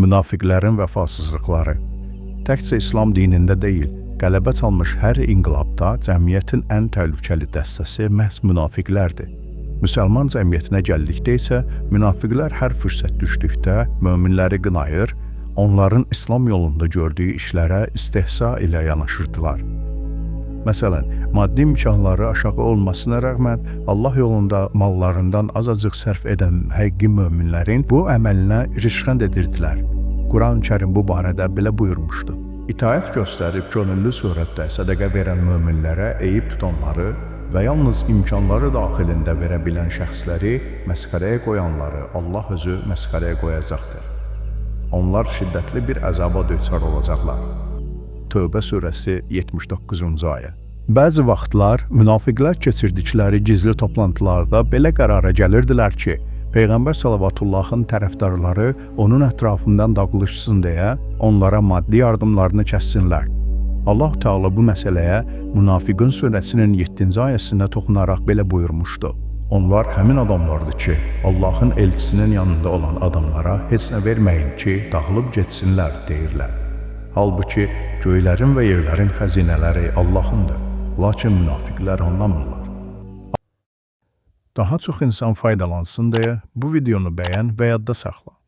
Münafiqlərin vəfasızlıqları. Təkcə İslam dinində deyil, qələbə çalmış hər inqilabda cəmiyyətin ən təhlükəli dəstəsi məhz münafiqlərdir. Müsəlman cəmiyyətinə gəldikdə isə münafiqlər hər fürsət düşdükdə möminləri qınayır, onların İslam yolunda gördüyü işlərə istehza ilə yanaşırdılar. Məsələn, maddi imkanları aşağı olmasına rəğmən Allah yolunda mallarından azacıq sərf edən həqiqi möminlərin bu əməlinə rişxənd edirdilər. Quran-Kərim bu barədə belə buyurmuşdu. İtaət göstərib könüllü surətdə sədəqə verən möminlərə eyib tutanları və yalnız imkanları daxilində verə bilən şəxsləri məsxərəyə qoyanları Allah özü məsxərəyə qoyacaqdır. Onlar şiddətli bir əzaba düçar olacaqlar. Tövbə surəsi 79-cu ayə. Bəzi vaxtlar münafiqlər keçirdikləri gizli toplantılarda belə qərara gəlirdilər ki, Peyğəmbər Salavatullahın tərəfdarları onun ətrafından dağılışsın deyə onlara maddi yardımlarını kəssinlər. Allah Teala bu məsələyə Münafiqun surəsinin 7-ci ayəsində toxunaraq belə buyurmuşdu. Onlar həmin adamlardır ki, Allahın elçisinin yanında olan adamlara heç nə verməyin ki, dağılıb getsinlər deyirlər. Halbuki göylərin və yerlərin xəzinələri Allahındır, lakin münafiqlər anlamırlar. Daha çox insan faydalansın deyə bu videonu bəyən və yadda saxla.